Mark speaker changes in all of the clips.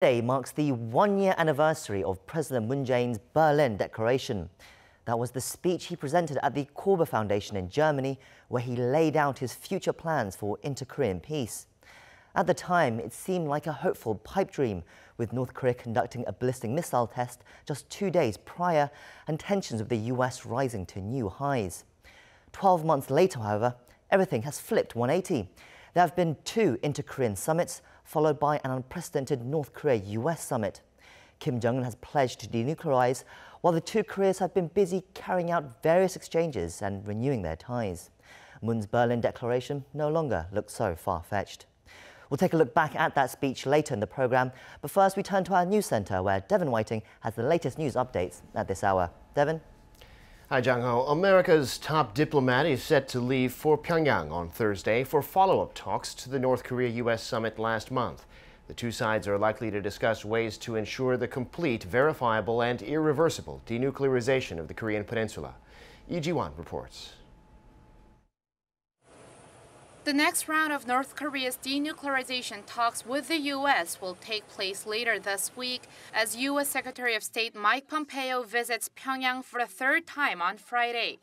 Speaker 1: Today marks the one-year anniversary of President Moon Jae-in's Berlin Declaration. That was the speech he presented at the Korber Foundation in Germany, where he laid out his future plans for inter-Korean peace. At the time, it seemed like a hopeful pipe dream, with North Korea conducting a ballistic missile test just 2 days prior and tensions with the US rising to new highs. 12 months later, however, everything has flipped 180. There have been 2 inter-Korean summits, followed by an unprecedented North Korea-US summit. Kim Jong-un has pledged to denuclearize, while the 2 Koreas have been busy carrying out various exchanges and renewing their ties. Moon's Berlin Declaration no longer looks so far-fetched. We'll take a look back at that speech later in the programme, but first we turn to our news centre, where Devon Whiting has the latest news updates at this hour. Devon?
Speaker 2: Hi, Jang-ho. America's top diplomat is set to leave for Pyongyang on Thursday for follow-up talks to the North Korea-US summit last month. The 2 sides are likely to discuss ways to ensure the complete, verifiable and irreversible denuclearization of the Korean peninsula. Lee Ji-won reports.
Speaker 3: The next round of North Korea's denuclearization talks with the U.S. will take place later this week as U.S. Secretary of State Mike Pompeo visits Pyongyang for the 3rd time on Friday.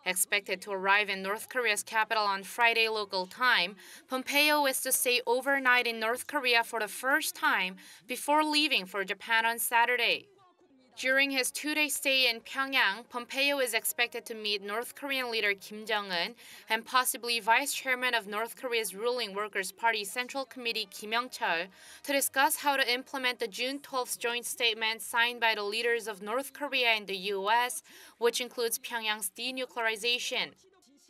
Speaker 3: Expected to arrive in North Korea's capital on Friday local time, Pompeo is to stay overnight in North Korea for the first time before leaving for Japan on Saturday. During his 2-day stay in Pyongyang, Pompeo is expected to meet North Korean leader Kim Jong-un and possibly Vice Chairman of North Korea's ruling Workers' Party Central Committee Kim Young-chol to discuss how to implement the June 12th joint statement signed by the leaders of North Korea and the U.S., which includes Pyongyang's denuclearization.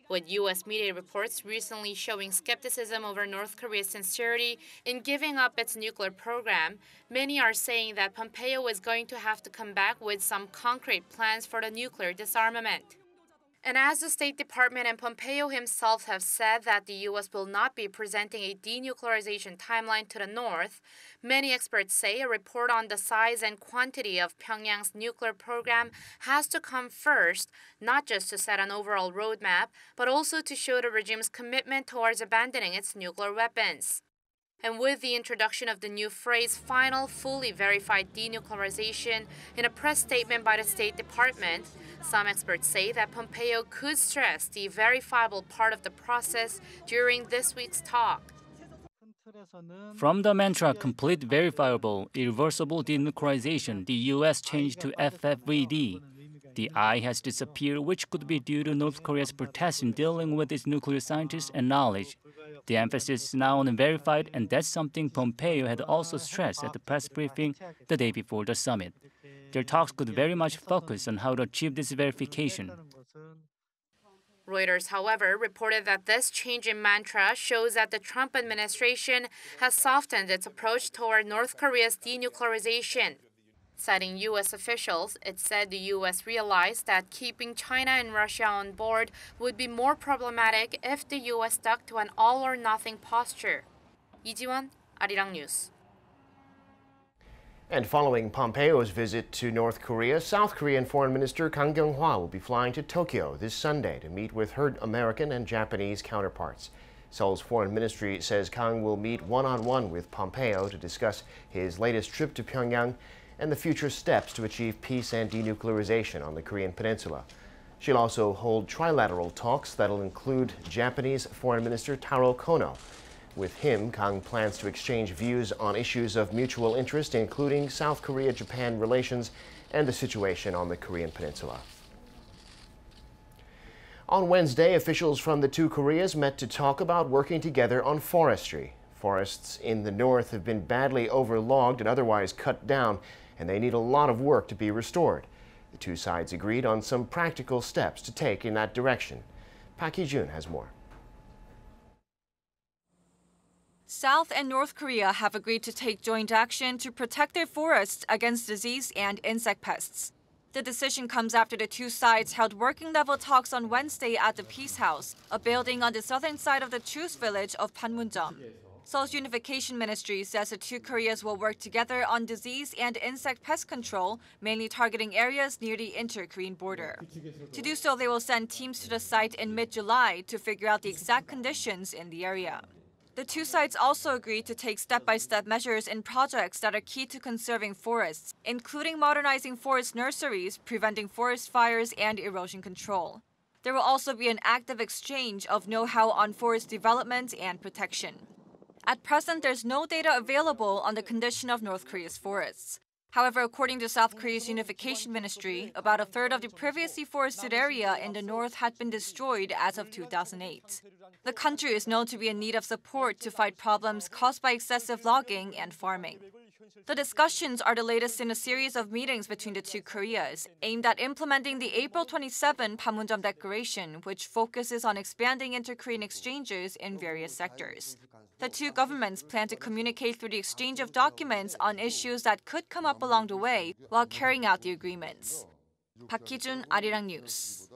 Speaker 3: With U.S. media reports recently showing skepticism over North Korea's sincerity in giving up its nuclear program, many are saying that Pompeo is going to have to come back with some concrete plans for the nuclear disarmament. And as the State Department and Pompeo himself have said that the U.S. will not be presenting a denuclearization timeline to the North, many experts say a report on the size and quantity of Pyongyang's nuclear program has to come first, not just to set an overall roadmap, but also to show the regime's commitment towards abandoning its nuclear weapons. And with the introduction of the new phrase, final, fully verified denuclearization, in a press statement by the State Department, some experts say that Pompeo could stress the verifiable part of the process during this week's talk.
Speaker 4: From the mantra complete, verifiable, irreversible denuclearization, the U.S. changed to FFVD. The I has disappeared, which could be due to North Korea's protest in dealing with its nuclear scientists and knowledge. The emphasis is now on verified, and that's something Pompeo had also stressed at the press briefing the day before the summit. Their talks could very much focus on how to achieve this verification.
Speaker 3: Reuters, however, reported that this change in mantra shows that the Trump administration has softened its approach toward North Korea's denuclearization. Citing U.S. officials, it said the U.S. realized that keeping China and Russia on board would be more problematic if the U.S. stuck to an all-or-nothing posture. Lee Ji-won, Arirang News.
Speaker 2: And following Pompeo's visit to North Korea, South Korean Foreign Minister Kang Kyung-hwa will be flying to Tokyo this Sunday to meet with her American and Japanese counterparts. Seoul's foreign ministry says Kang will meet one-on-one with Pompeo to discuss his latest trip to Pyongyang and the future steps to achieve peace and denuclearization on the Korean peninsula. She'll also hold trilateral talks that'll include Japanese Foreign Minister Taro Kono. With him, Kang plans to exchange views on issues of mutual interest, including South Korea-Japan relations and the situation on the Korean peninsula. On Wednesday, officials from the 2 Koreas met to talk about working together on forestry. Forests in the north have been badly overlogged and otherwise cut down, and they need a lot of work to be restored. The 2 sides agreed on some practical steps to take in that direction. Park Hee-jun has more.
Speaker 5: South and North Korea have agreed to take joint action to protect their forests against disease and insect pests. The decision comes after the 2 sides held working-level talks on Wednesday at the Peace House, a building on the southern side of the Truce village of Panmunjom. Seoul's Unification Ministry says the 2 Koreas will work together on disease and insect pest control, mainly targeting areas near the inter-Korean border. To do so, they will send teams to the site in mid-July to figure out the exact conditions in the area. The two sides also agreed to take step-by-step measures in projects that are key to conserving forests, including modernizing forest nurseries, preventing forest fires, and erosion control. There will also be an active exchange of know-how on forest development and protection. At present, there's no data available on the condition of North Korea's forests. However, according to South Korea's Unification Ministry, about a third of the previously forested area in the north had been destroyed as of 2008. The country is known to be in need of support to fight problems caused by excessive logging and farming. The discussions are the latest in a series of meetings between the two Koreas, aimed at implementing the April 27 Panmunjom Declaration, which focuses on expanding inter-Korean exchanges in various sectors. The two governments plan to communicate through the exchange of documents on issues that could come up along the way while carrying out the agreements. Park Ki-jun, Arirang News.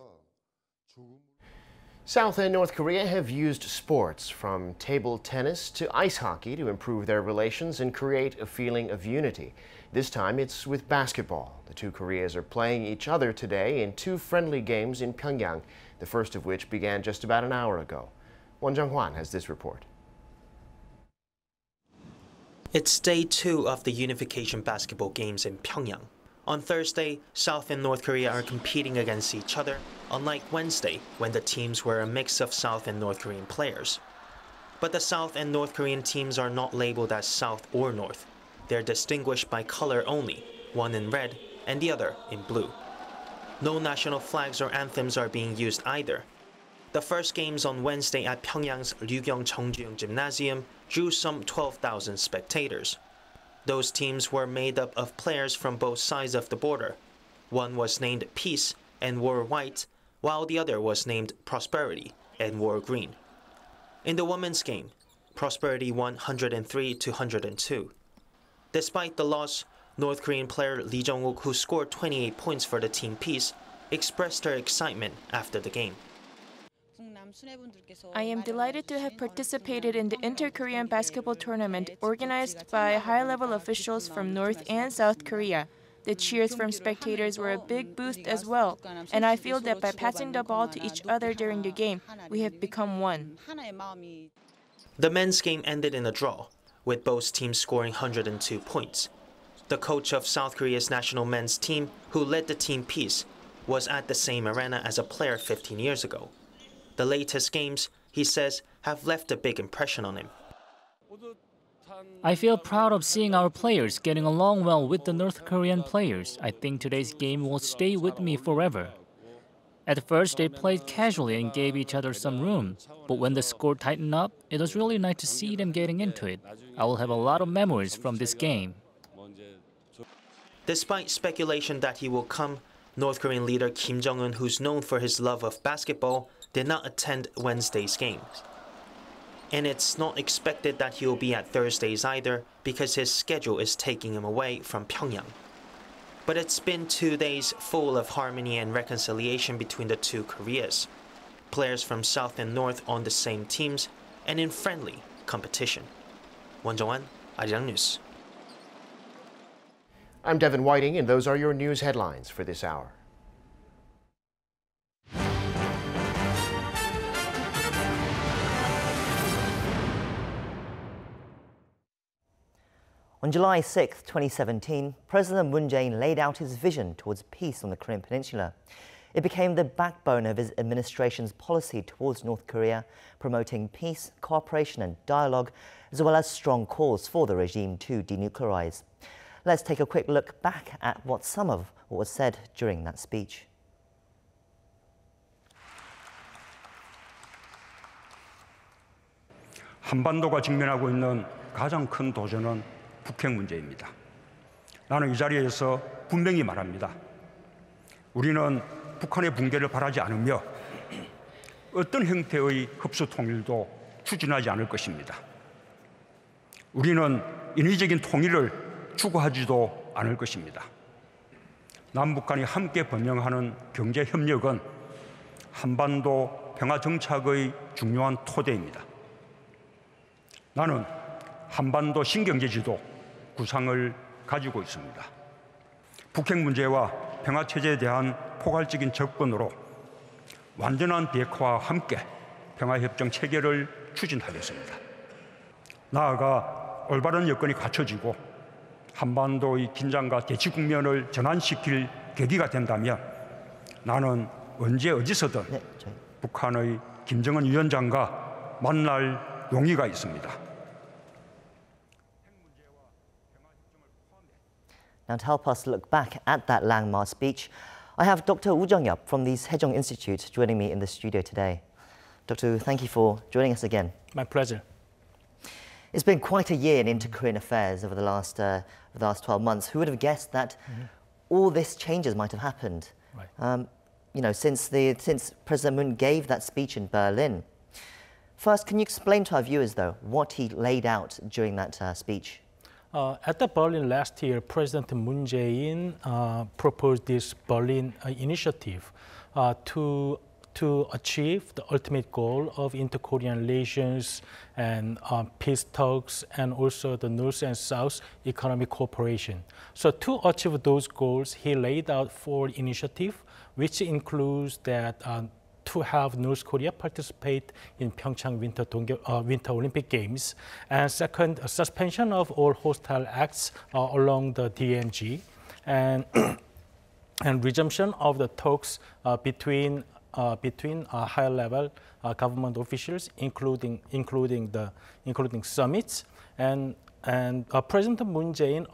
Speaker 2: South and North Korea have used sports from table tennis to ice hockey to improve their relations and create a feeling of unity. This time it's with basketball. The two Koreas are playing each other today in two friendly games in Pyongyang, the first of which began just about an hour ago. Won Jung-hwan has this report.
Speaker 6: It's day 2 of the Unification Basketball Games in Pyongyang. On Thursday, South and North Korea are competing against each other, unlike Wednesday, when the teams were a mix of South and North Korean players. But the South and North Korean teams are not labeled as South or North. They're distinguished by color only, one in red and the other in blue. No national flags or anthems are being used either. The first games on Wednesday at Pyongyang's Ryugyong Cheongjuyong Gymnasium drew some 12,000 spectators. Those teams were made up of players from both sides of the border. One was named Peace and wore white, while the other was named Prosperity and wore green. In the women's game, Prosperity won 103-102. Despite the loss, North Korean player Lee Jung-wook, who scored 28 points for the team Peace, expressed her excitement after the game.
Speaker 7: I am delighted to have participated in the Inter-Korean basketball tournament organized by high-level officials from North and South Korea. The cheers from spectators were a big boost as well, and I feel that by passing the ball to each other during the game, we have become one.
Speaker 6: The men's game ended in a draw, with both teams scoring 102 points. The coach of South Korea's national men's team, who led the team Peace, was at the same arena as a player 15 years ago. The latest games, he says, have left a big impression on him.
Speaker 4: I feel proud of seeing our players getting along well with the North Korean players. I think today's game will stay with me forever. At first, they played casually and gave each other some room. But when the score tightened up, it was really nice to see them getting into it. I will have a lot of memories from this game.
Speaker 6: Despite speculation that he will come, North Korean leader Kim Jong-un, who's known for his love of basketball, did not attend Wednesday's games. And it's not expected that he will be at Thursday's either, because his schedule is taking him away from Pyongyang. But it's been 2 days full of harmony and reconciliation between the two Koreas. Players from South and North on the same teams and in friendly competition. Won Jung-hwan, Arirang News.
Speaker 2: I'm Devin Whiting, and those are your news headlines for this hour.
Speaker 1: On July 6, 2017, President Moon Jae-in laid out his vision towards peace on the Korean Peninsula. It became the backbone of his administration's policy towards North Korea, promoting peace, cooperation and dialogue, as well as strong calls for the regime to denuclearize. Let's take a quick look back at some of what was said during that speech.
Speaker 8: 한반도가 직면하고 있는 가장 큰 도전은 북핵 문제입니다. 나는 이 자리에서 분명히 말합니다. 우리는 북한의 붕괴를 바라지 않으며 어떤 형태의 흡수 통일도 추진하지 않을 것입니다. 우리는 인위적인 통일을 추구하지도 않을 것입니다. 남북한이 함께 번영하는 경제 협력은 한반도 평화 정착의 중요한 토대입니다. 나는 한반도 신경제지도 구상을 가지고 있습니다. 북핵 문제와 평화체제에 대한 포괄적인 접근으로 완전한 비핵화와 함께 평화협정 체결을 추진하겠습니다. 나아가 올바른 여건이 갖춰지고 한반도의 긴장과 대치 국면을 전환시킬 계기가 된다면 나는 언제 어디서든 북한의 김정은 위원장과 만날 용의가 있습니다.
Speaker 1: Now, to help us look back at that landmark speech, I have Dr. Woo Jung-yup from the Sejong Institute joining me in the studio today. Dr. Woo, thank you for joining us again.
Speaker 9: My pleasure.
Speaker 1: It's been quite a year in inter-Korean affairs over the last 12 months. Who would have guessed that all this changes might have happened?
Speaker 9: Right.
Speaker 1: You know, since President Moon gave that speech in Berlin. First, can you explain to our viewers, though, what he laid out during that speech?
Speaker 9: At the Berlin last year, President Moon Jae-in proposed this Berlin initiative to achieve the ultimate goal of inter-Korean relations and peace talks and also the North and South economic cooperation. So to achieve those goals, he laid out 4 initiatives, which includes that to have North Korea participate in Pyeongchang Winter Olympic Games, and second, a suspension of all hostile acts along the DMZ, and and resumption of the talks between high-level government officials, including summits, and President Moon Jae-in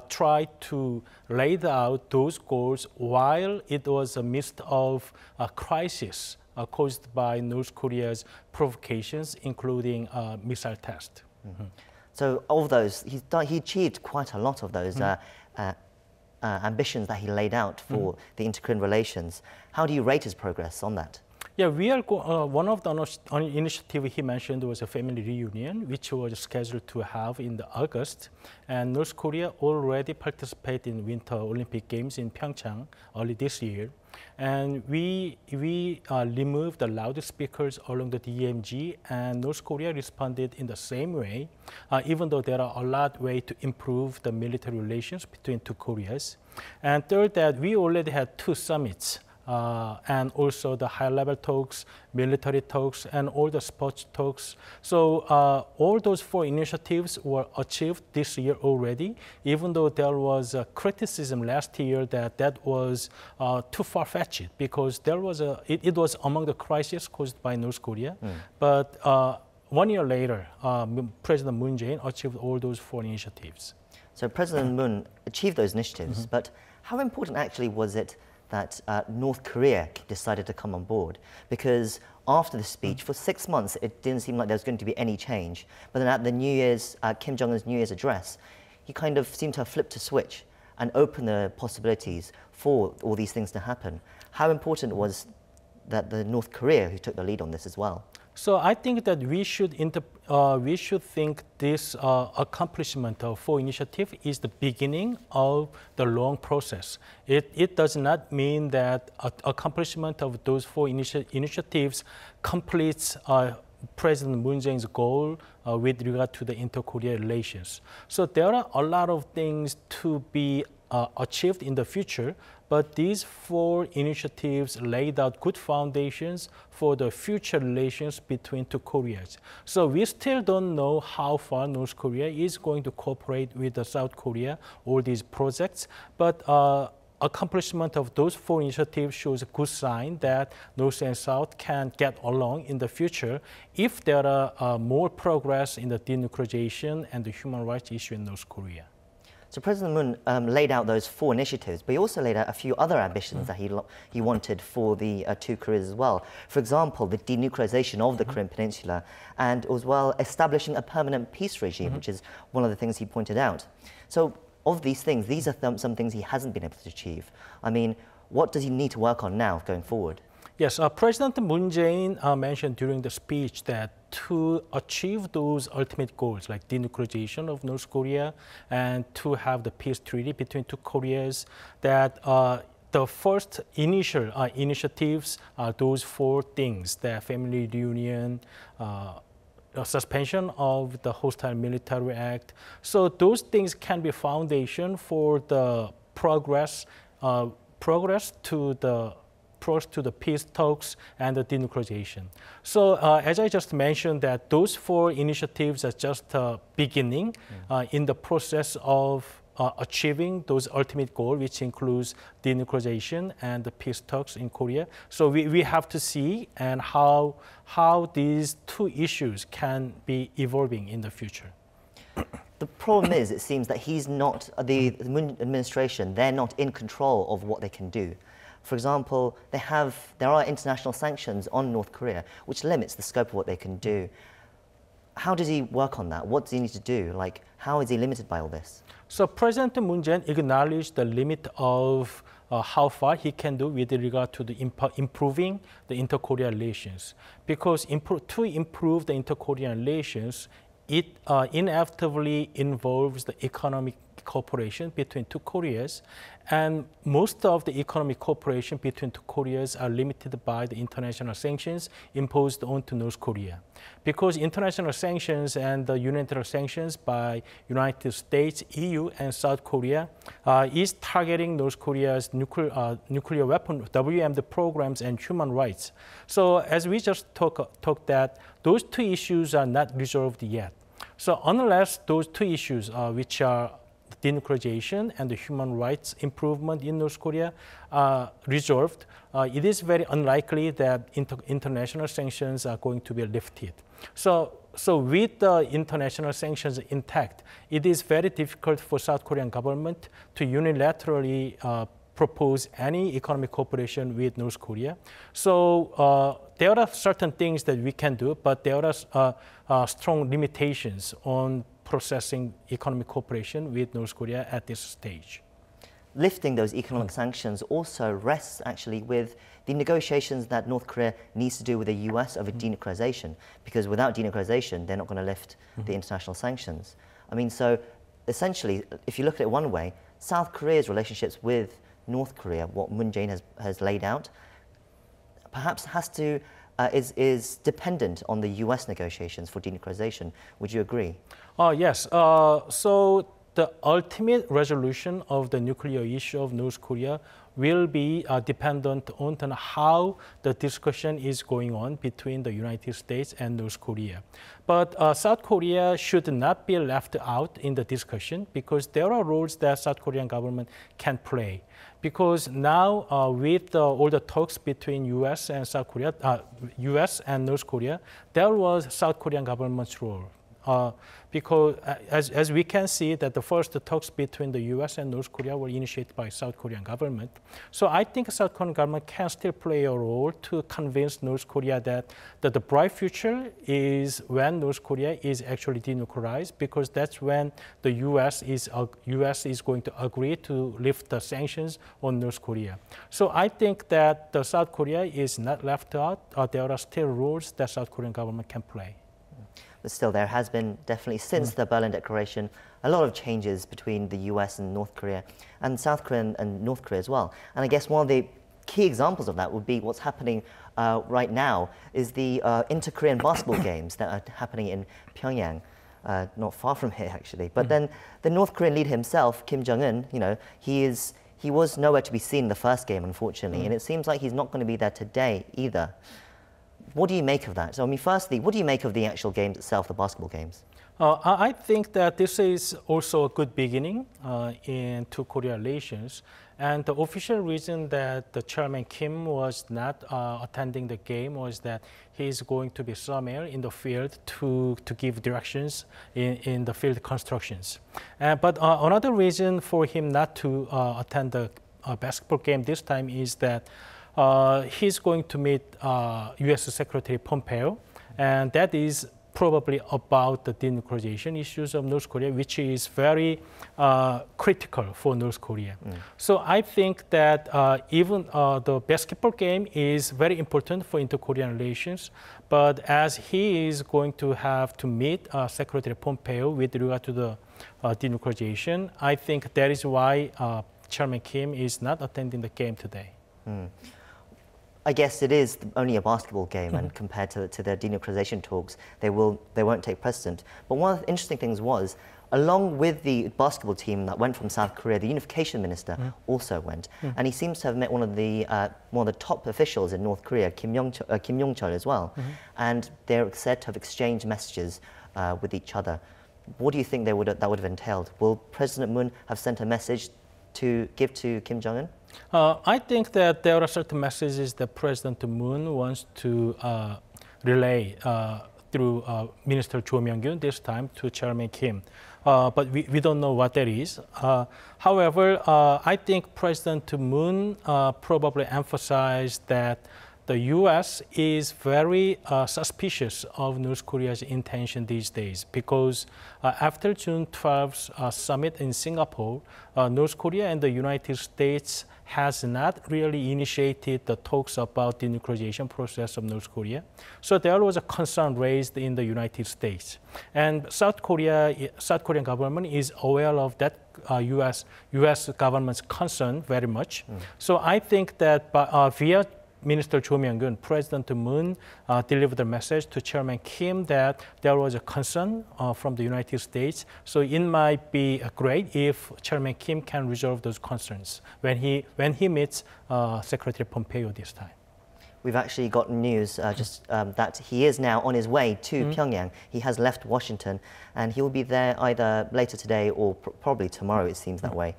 Speaker 9: tried to lay out those goals while it was a midst of a crisis caused by North Korea's provocations, including missile tests.
Speaker 1: So of those, he achieved quite a lot of those ambitions that he laid out for the inter-Korean relations. How do you rate his progress on that?
Speaker 9: Yeah, one of the initiatives he mentioned was a family reunion, which was scheduled to have in August. And North Korea already participated in Winter Olympic Games in Pyeongchang early this year. And we removed the loudspeakers along the DMZ, and North Korea responded in the same way, even though there are a lot of ways to improve the military relations between two Koreas. And third, that we already had 2 summits. And also the high-level talks, military talks, and all the sports talks. So all those 4 initiatives were achieved this year already, even though there was a criticism last year that was too far-fetched, because it was among the crises caused by North Korea. But 1 year later, President Moon Jae-in achieved all those 4 initiatives.
Speaker 1: So President Moon achieved those initiatives, but how important actually was it that North Korea decided to come on board? Because after the speech, for 6 months, it didn't seem like there was going to be any change. But then at the Kim Jong-un's New Year's address, he kind of seemed to have flipped a switch and opened the possibilities for all these things to happen. How important was that the North Korea who took the lead on this as well?
Speaker 9: So I think that we should think this accomplishment of 4 initiatives is the beginning of the long process. It does not mean that accomplishment of those 4 initiatives completes President Moon Jae-in's goal with regard to the inter-Korea relations. So there are a lot of things to be achieved in the future, but these 4 initiatives laid out good foundations for the future relations between two Koreas. So we still don't know how far North Korea is going to cooperate with South Korea, all these projects, but accomplishment of those 4 initiatives shows a good sign that North and South can get along in the future if there are more progress in the denuclearization and the human rights issue in North Korea.
Speaker 1: So President Moon laid out those 4 initiatives, but he also laid out a few other ambitions that he wanted for the 2 Koreas as well. For example, the denuclearization of the Korean Peninsula, and as well establishing a permanent peace regime, which is one of the things he pointed out. So of these things, these are some things he hasn't been able to achieve. I mean, what does he need to work on now going forward?
Speaker 9: Yes, President Moon Jae-in mentioned during the speech that to achieve those ultimate goals, like denuclearization of North Korea and to have the peace treaty between two Koreas, that the first initial initiatives are those 4 things: the family reunion, suspension of the hostile military act. So those things can be foundation for the progress to the approach to the peace talks and the denuclearization. So as I just mentioned, that those 4 initiatives are just beginning in the process of achieving those ultimate goals, which includes denuclearization and the peace talks in Korea. So we have to see and how these 2 issues can be evolving in the future.
Speaker 1: The problem is, it seems that he's not, the Moon administration, they're not in control of what they can do. For example, there are international sanctions on North Korea, which limits the scope of what they can do. How does he work on that? What does he need to do? Like, how is he limited by all this? So
Speaker 9: President Moon Jae-in acknowledged the limit of how far he can do with regard to the improving the inter-Korea relations. Because to improve the inter-Korean relations, it inevitably involves the economic cooperation between 2 Koreas, and most of the economic cooperation between 2 Koreas are limited by the international sanctions imposed onto North Korea. Because international sanctions and the unilateral sanctions by United States, EU, and South Korea is targeting North Korea's nuclear weapon, WMD programs, and human rights. So as we just talked that, those 2 issues are not resolved yet. So unless those 2 issues, which are denuclearization and the human rights improvement in North Korea, are resolved, it is very unlikely that international sanctions are going to be lifted. So with the international sanctions intact, it is very difficult for South Korean government to unilaterally propose any economic cooperation with North Korea. So there are certain things that we can do, but there are strong limitations on processing economic cooperation with North Korea at this stage.
Speaker 1: Lifting those economic sanctions also rests actually with the negotiations that North Korea needs to do with the US over denuclearization, because without denuclearization, they're not going to lift the international sanctions. I mean, so essentially, if you look at it one way, South Korea's relationships with North Korea, what Moon Jae-in has laid out, perhaps is dependent on the US negotiations for denuclearization. Would you agree?
Speaker 9: Yes. So the ultimate resolution of the nuclear issue of North Korea will be dependent on how the discussion is going on between the United States and North Korea. But South Korea should not be left out in the discussion, because there are roles that South Korean government can play. Because now with all the talks between US and South Korea, US and North Korea, there was South Korean government's role. Because as we can see that the first talks between the US and North Korea were initiated by South Korean government. So I think South Korean government can still play a role to convince North Korea that the bright future is when North Korea is actually denuclearized, because that's when the US is going to agree to lift the sanctions on North Korea. So I think that the South Korea is not left out. There are still roles that South Korean government can play.
Speaker 1: But still, there has been definitely, since the Berlin Declaration, a lot of changes between the US and North Korea, and South Korea and North Korea as well. And I guess one of the key examples of that would be what's happening right now is the inter-Korean basketball games that are happening in Pyongyang, not far from here actually. But then the North Korean leader himself, Kim Jong-un, you know, he was nowhere to be seen in the first game, unfortunately, and it seems like he's not going to be there today either. What do you make of that? So, I mean, firstly, what do you make of the actual games itself, the basketball games?
Speaker 9: I think that this is also a good beginning in two-Korea relations. And the official reason that the Chairman Kim was not attending the game was that he is going to be somewhere in the field to give directions in the field constructions. But another reason for him not to attend the basketball game this time is that he's going to meet U.S. Secretary Pompeo, and that is probably about the denuclearization issues of North Korea, which is very critical for North Korea. So I think that even the basketball game is very important for inter-Korean relations, but as he is going to have to meet Secretary Pompeo with regard to the denuclearization, I think that is why Chairman Kim is not attending the game today.
Speaker 1: I guess it is only a basketball game, and compared to the denuclearization talks, they won't take precedent. But one of the interesting things was, Along with the basketball team that went from South Korea, the unification minister also went, and he seems to have met one of the top officials in North Korea, Kim Yong-chol as well, and they're said to have exchanged messages with each other. What do you think that would have entailed? Will President Moon have sent a message to give to Kim Jong-un?
Speaker 9: I think that there are certain messages that President Moon wants to relay through Minister Cho Myung-kyun this time to Chairman Kim. But we don't know what that is. However, I think President Moon probably emphasized that the U.S. is very suspicious of North Korea's intention these days because after June 12th summit in Singapore, North Korea and the United States has not really initiated the talks about the denuclearization process of North Korea. So there was a concern raised in the United States. And South Korean government is aware of that U.S. government's concern very much. So I think that via Minister Cho Myung-kyun, President Moon delivered a message to Chairman Kim that there was a concern from the United States. So it might be great if Chairman Kim can resolve those concerns when he meets Secretary Pompeo this time.
Speaker 1: We've actually got news that he is now on his way to Pyongyang. He has left Washington, and he will be there either later today or probably tomorrow, it seems that way.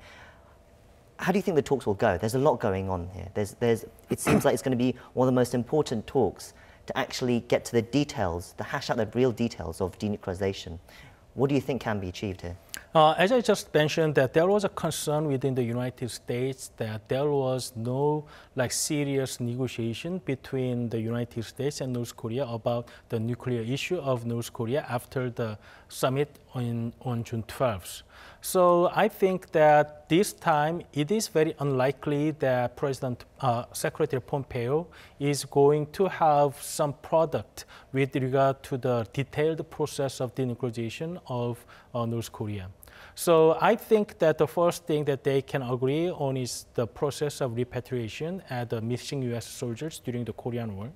Speaker 1: How do you think the talks will go? There's a lot going on here. It seems like it's going to be one of the most important talks to actually get to the details, to hash out the real details of denuclearization. What do you think can be achieved here?
Speaker 9: As I just mentioned, that there was a concern within the United States that there was no serious negotiation between the United States and North Korea about the nuclear issue of North Korea after the summit on June 12th. So I think that this time it is very unlikely that Secretary Pompeo is going to have some product with regard to the detailed process of denuclearization of North Korea. So I think that the first thing that they can agree on is the process of repatriation at the missing U.S. soldiers during the Korean War.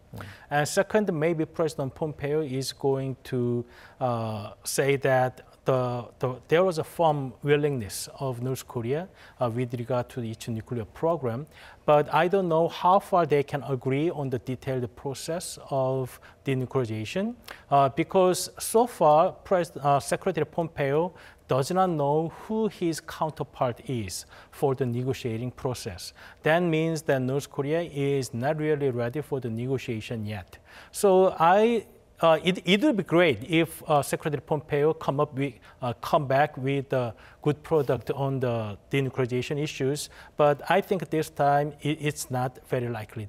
Speaker 9: And second, maybe President Pompeo is going to say that there was a firm willingness of North Korea with regard to its nuclear program, but I don't know how far they can agree on the detailed process of denuclearization because so far Secretary Pompeo does not know who his counterpart is for the negotiating process. That means that North Korea is not really ready for the negotiation yet. So it would be great if Secretary Pompeo come back with a good product on the denuclearization issues, but I think this time it's not very likely.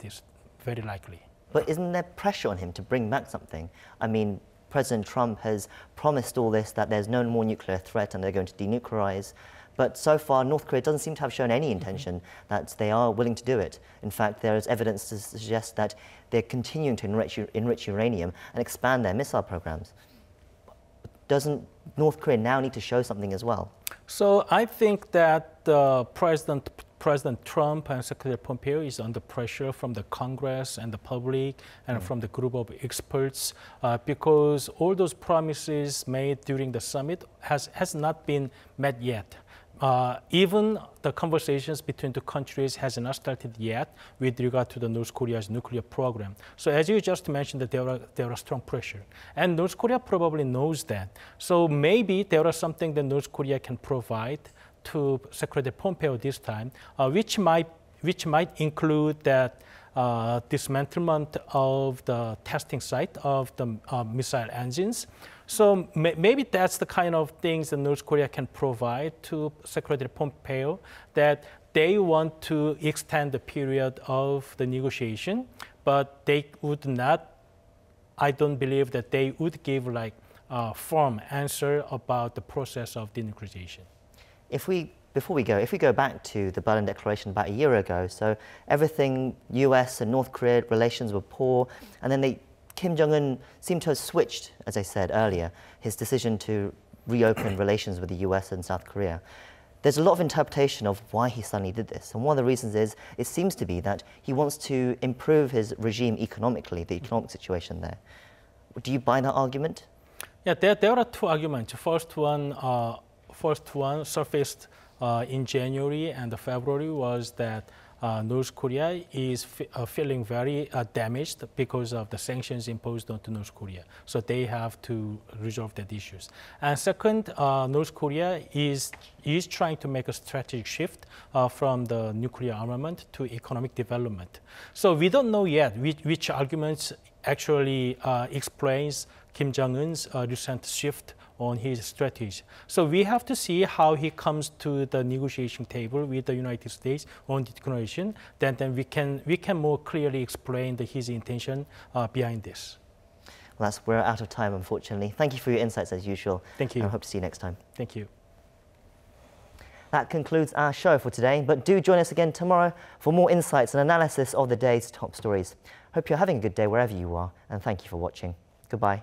Speaker 1: But isn't there pressure on him to bring back something? I mean, President Trump has promised all this, that there's no more nuclear threat and they're going to denuclearize. But so far, North Korea doesn't seem to have shown any intention that they are willing to do it. In fact, there is evidence to suggest that they're continuing to enrich uranium and expand their missile programs. Doesn't North Korea now need to show something as well?
Speaker 9: So I think that President Trump and Secretary Pompeo is under pressure from the Congress and the public and from the group of experts because all those promises made during the summit has not been met yet. Even the conversations between the countries has not started yet with regard to the North Korea's nuclear program. So as you just mentioned, that there are strong pressure. And North Korea probably knows that. So maybe there is something that North Korea can provide to Secretary Pompeo this time, which might include that dismantlement of the testing site of the missile engines. So maybe that's the kind of things that North Korea can provide to Secretary Pompeo, that they want to extend the period of the negotiation, but they would not, I don't believe that they would give a firm answer about the process of denuclearization.
Speaker 1: If we go back to the Berlin Declaration about a year ago, so everything US and North Korea relations were poor, and then Kim Jong-un seemed to have switched, as I said earlier, his decision to reopen relations with the US and South Korea. There's a lot of interpretation of why he suddenly did this, and one of the reasons is it seems to be that he wants to improve his regime economically, the economic situation there. Do you buy that argument?
Speaker 9: Yeah, there are two arguments. First one, first one surfaced in January and February was that North Korea is feeling very damaged because of the sanctions imposed onto North Korea. So they have to resolve that issues. And second, North Korea is trying to make a strategic shift from the nuclear armament to economic development. So we don't know yet which arguments actually explains Kim Jong-un's recent shift on his strategy. So we have to see how he comes to the negotiation table with the United States on the declaration. Then we can more clearly explain his intention behind this.
Speaker 1: Well, we're out of time, unfortunately. Thank you for your insights as usual.
Speaker 9: Thank you.
Speaker 1: And I hope to see you next time.
Speaker 9: Thank you.
Speaker 1: That concludes our show for today, but do join us again tomorrow for more insights and analysis of the day's top stories. Hope you're having a good day wherever you are, and thank you for watching. Goodbye.